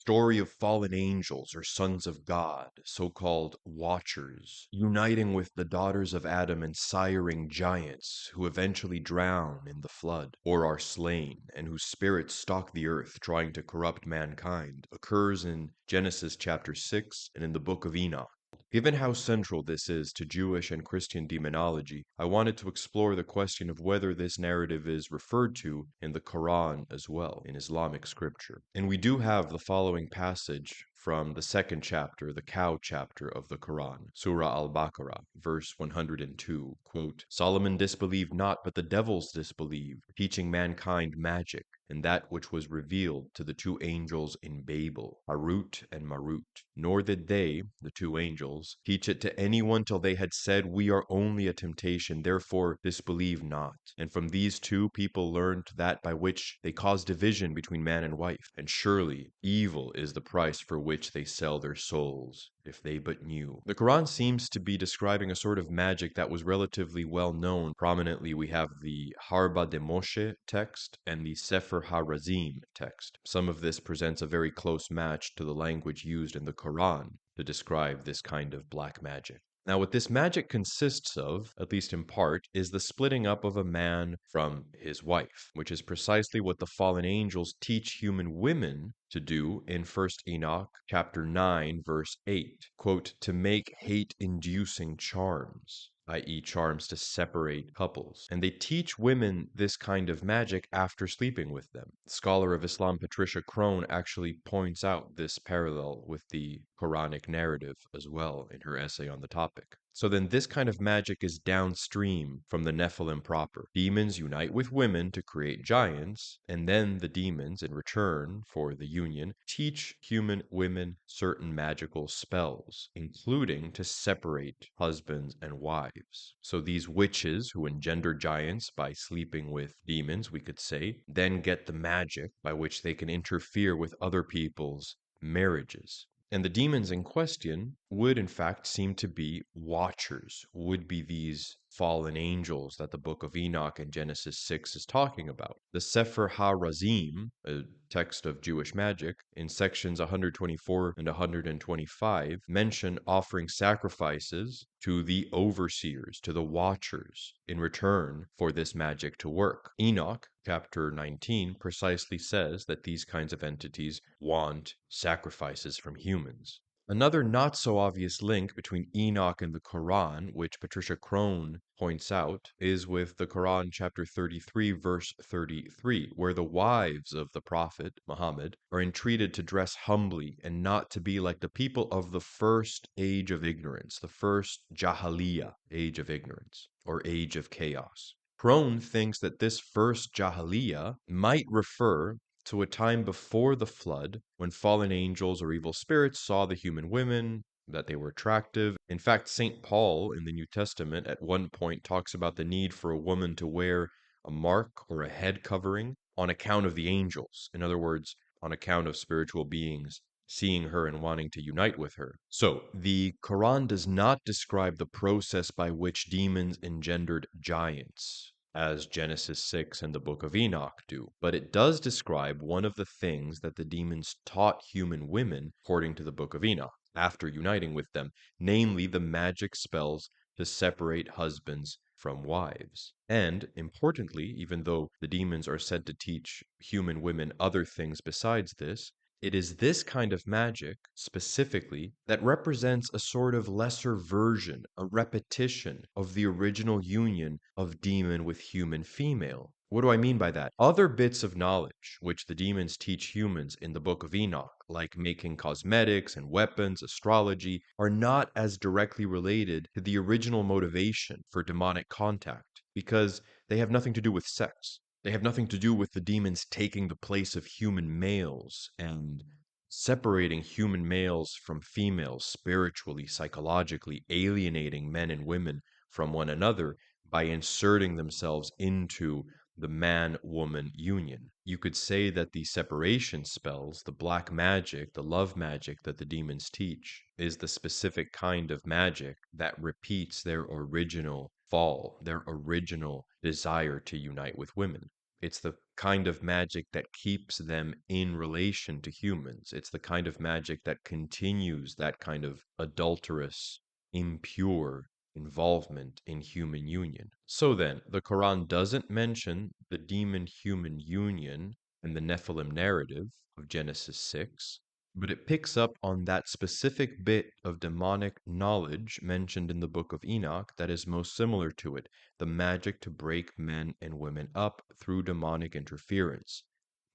story of fallen angels or sons of God, so-called watchers, uniting with the daughters of Adam and siring giants who eventually drown in the flood or are slain and whose spirits stalk the earth trying to corrupt mankind, occurs in Genesis chapter 6 and in the book of Enoch. Given how central this is to Jewish and Christian demonology, I wanted to explore the question of whether this narrative is referred to in the Qur'an as well, in Islamic scripture. And we do have the following passage from the second chapter, the cow chapter of the Qur'an, Surah al-Baqarah, verse 102, quote, Solomon disbelieved not, but the devils disbelieved, teaching mankind magic, and that which was revealed to the two angels in Babel, Harut and Marut. Nor did they, the two angels, teach it to anyone till they had said, We are only a temptation, therefore disbelieve not. And from these two people learned that by which they cause division between man and wife. And surely evil is the price for which they sell their souls, if they but knew. The Quran seems to be describing a sort of magic that was relatively well known. Prominently, we have the Harba de Moshe text and the Sefer HaRazim text. Some of this presents a very close match to the language used in the Quran to describe this kind of black magic. Now, what this magic consists of, at least in part, is the splitting up of a man from his wife, which is precisely what the fallen angels teach human women to do in 1st Enoch chapter 9 verse 8, quote, to make hate-inducing charms, i.e. charms to separate couples. And they teach women this kind of magic after sleeping with them. Scholar of Islam Patricia Crone actually points out this parallel with the Quranic narrative as well in her essay on the topic. So then this kind of magic is downstream from the Nephilim proper. Demons unite with women to create giants, and then the demons, in return for the union, teach human women certain magical spells, including to separate husbands and wives. So these witches who engender giants by sleeping with demons, we could say, then get the magic by which they can interfere with other people's marriages. And the demons in question would, in fact, seem to be watchers, would be these fallen angels that the book of Enoch in Genesis 6 is talking about. The Sefer HaRazim, a text of Jewish magic, in sections 124 and 125, mention offering sacrifices to the overseers, to the watchers, in return for this magic to work. Enoch, chapter 19, precisely says that these kinds of entities want sacrifices from humans. Another not so obvious link between Enoch and the Quran, which Patricia Crone points out, is with the Quran chapter 33 verse 33, where the wives of the Prophet Muhammad are entreated to dress humbly and not to be like the people of the first age of ignorance, the first Jahiliyyah, age of ignorance, or age of chaos. Crone thinks that this first Jahiliyyah might refer to a time before the flood when fallen angels or evil spirits saw the human women, that they were attractive. In fact, St. Paul in the New Testament at one point talks about the need for a woman to wear a mark or a head covering on account of the angels. In other words, on account of spiritual beings seeing her and wanting to unite with her. So, the Quran does not describe the process by which demons engendered giants, as Genesis 6 and the book of Enoch do, but it does describe one of the things that the demons taught human women, according to the book of Enoch, after uniting with them, namely the magic spells to separate husbands from wives. And, importantly, even though the demons are said to teach human women other things besides this, it is this kind of magic, specifically, that represents a sort of lesser version, a repetition of the original union of demon with human female. What do I mean by that? Other bits of knowledge, which the demons teach humans in the book of Enoch, like making cosmetics and weapons, astrology, are not as directly related to the original motivation for demonic contact, because they have nothing to do with sex. They have nothing to do with the demons taking the place of human males and separating human males from females spiritually, psychologically, alienating men and women from one another by inserting themselves into the man-woman union. You could say that the separation spells, the black magic, the love magic that the demons teach, is the specific kind of magic that repeats their original fall, their original desire to unite with women. It's the kind of magic that keeps them in relation to humans. It's the kind of magic that continues that kind of adulterous, impure involvement in human union. So then, the Quran doesn't mention the demon human union and the Nephilim narrative of Genesis 6, but it picks up on that specific bit of demonic knowledge mentioned in the book of Enoch that is most similar to it, the magic to break men and women up through demonic interference,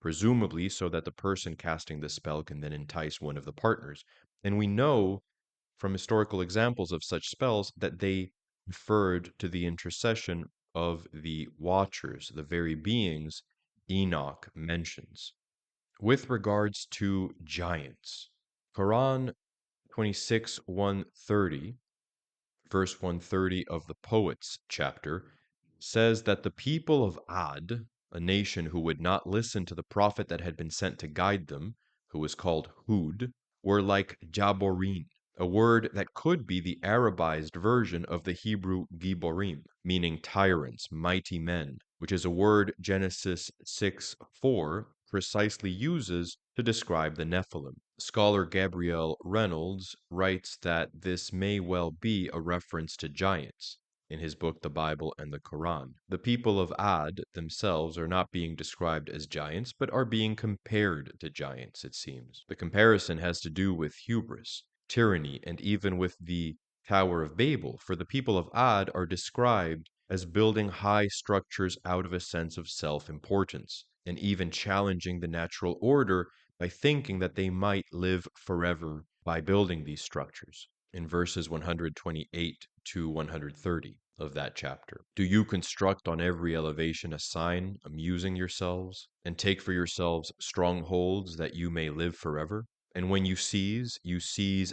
presumably so that the person casting the spell can then entice one of the partners. And we know from historical examples of such spells that they referred to the intercession of the watchers, the very beings Enoch mentions. With regards to giants, Quran 26 130, verse 130 of the Poets chapter, says that the people of Ad, a nation who would not listen to the prophet that had been sent to guide them, who was called Hud, were like Jaborin, a word that could be the Arabized version of the Hebrew Giborim, meaning tyrants, mighty men, which is a word Genesis 6:4 precisely uses to describe the Nephilim. Scholar Gabriel Reynolds writes that this may well be a reference to giants in his book The Bible and the Quran. The people of Ad themselves are not being described as giants, but are being compared to giants, it seems. The comparison has to do with hubris, tyranny, and even with the Tower of Babel, for the people of Ad are described as building high structures out of a sense of self-importance, and even challenging the natural order by thinking that they might live forever by building these structures, in verses 128 to 130 of that chapter. Do you construct on every elevation a sign, amusing yourselves, and take for yourselves strongholds that you may live forever? And when you seize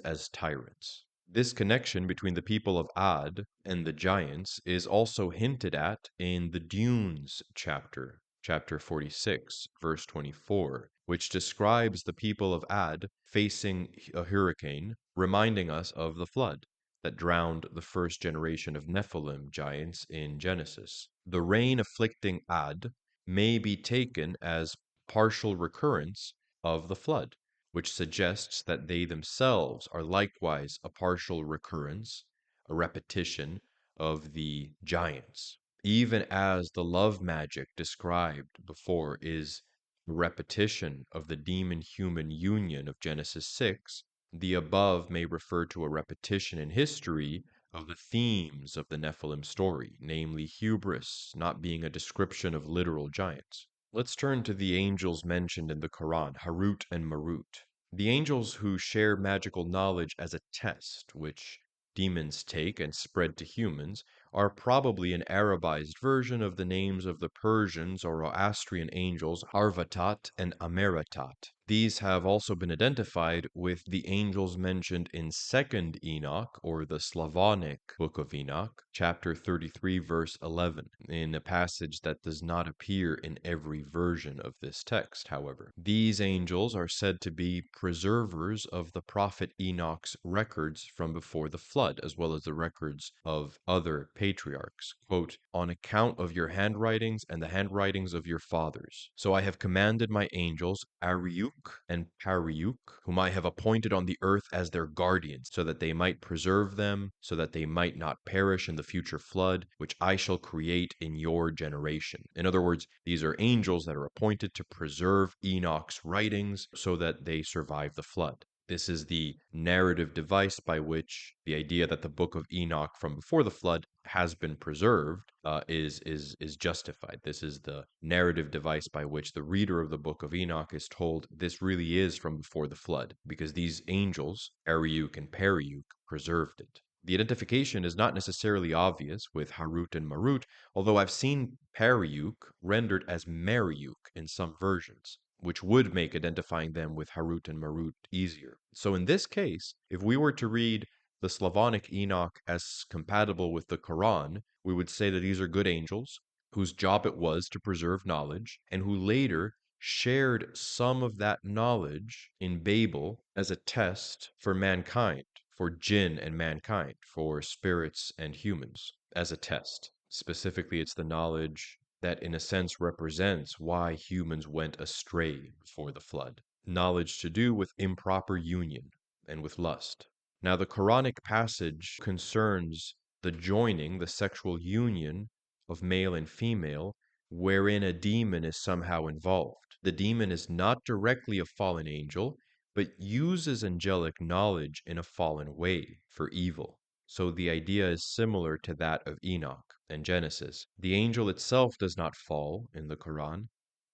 as tyrants. This connection between the people of Ad and the giants is also hinted at in the Dunes chapter, chapter 46, verse 24, which describes the people of Ad facing a hurricane, reminding us of the flood that drowned the first generation of Nephilim giants in Genesis. The rain afflicting Ad may be taken as partial recurrence of the flood, which suggests that they themselves are likewise a partial recurrence, a repetition of the giants. Even as the love magic described before is a repetition of the demon human union of Genesis 6, the above may refer to a repetition in history of the themes of the Nephilim story, namely hubris not being a description of literal giants. Let's turn to the angels mentioned in the Quran, Harut and Marut. The angels who share magical knowledge as a test, which demons take and spread to humans, are probably an Arabized version of the names of the Persian Zoroastrian angels Arvatat and Ameratat. These have also been identified with the angels mentioned in 2nd Enoch, or the Slavonic Book of Enoch, chapter 33, verse 11, in a passage that does not appear in every version of this text, however. These angels are said to be preservers of the prophet Enoch's records from before the flood, as well as the records of other patriarchs. Quote, on account of your handwritings and the handwritings of your fathers. So I have commanded my angels, Ariuk and Pariuk, whom I have appointed on the earth as their guardians, so that they might preserve them, so that they might not perish in the future flood, which I shall create in your generation. In other words, these are angels that are appointed to preserve Enoch's writings so that they survive the flood. This is the narrative device by which the idea that the book of Enoch from before the flood has been preserved is justified. This is the narrative device by which the reader of the book of Enoch is told this really is from before the flood, because these angels, Ariuk and Periuk, preserved it. The identification is not necessarily obvious with Harut and Marut, although I've seen Periuk rendered as Mariuk in some versions, which would make identifying them with Harut and Marut easier. So in this case, if we were to read the Slavonic Enoch as compatible with the Quran, we would say that these are good angels whose job it was to preserve knowledge, and who later shared some of that knowledge in Babel as a test for mankind, for jinn and mankind, for spirits and humans, as a test. Specifically, it's the knowledge that in a sense represents why humans went astray before the flood. Knowledge to do with improper union and with lust. Now, the Quranic passage concerns the joining, the sexual union of male and female, wherein a demon is somehow involved. The demon is not directly a fallen angel, but uses angelic knowledge in a fallen way for evil. So the idea is similar to that of Enoch and Genesis. The angel itself does not fall in the Quran,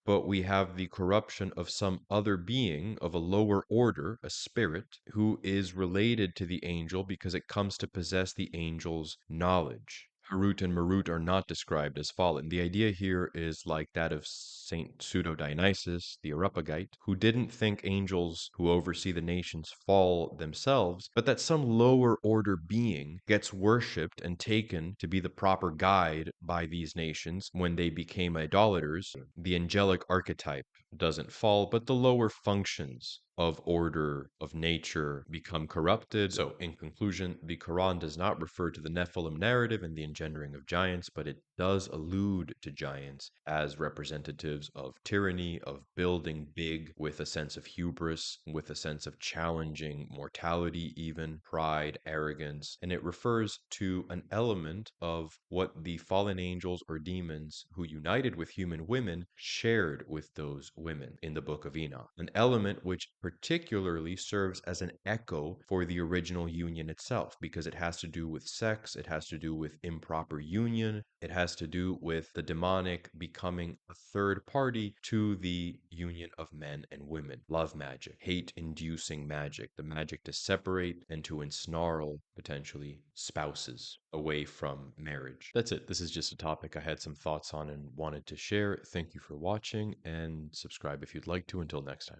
but we have the corruption of some other being of a lower order, a spirit, who is related to the angel because it comes to possess the angel's knowledge. Harut and Marut are not described as fallen. The idea here is like that of Saint Pseudo-Dionysius, the Areopagite, who didn't think angels who oversee the nations fall themselves, but that some lower order being gets worshipped and taken to be the proper guide by these nations when they became idolaters. The angelic archetype doesn't fall, but the lower functions of order, of nature, become corrupted. So, in conclusion, the Quran does not refer to the Nephilim narrative and the engendering of giants, but it does allude to giants as representatives of tyranny, of building big with a sense of hubris, with a sense of challenging mortality, even pride, arrogance. And it refers to an element of what the fallen angels or demons who united with human women shared with those women in the book of Enoch. An element which particularly serves as an echo for the original union itself, because it has to do with sex, it has to do with improper union, it has to do with the demonic becoming a third party to the union of men and women. Love magic, hate-inducing magic, the magic to separate and to ensnarl, potentially, spouses away from marriage. That's it. This is just a topic I had some thoughts on and wanted to share. Thank you for watching, and subscribe if you'd like to. Until next time.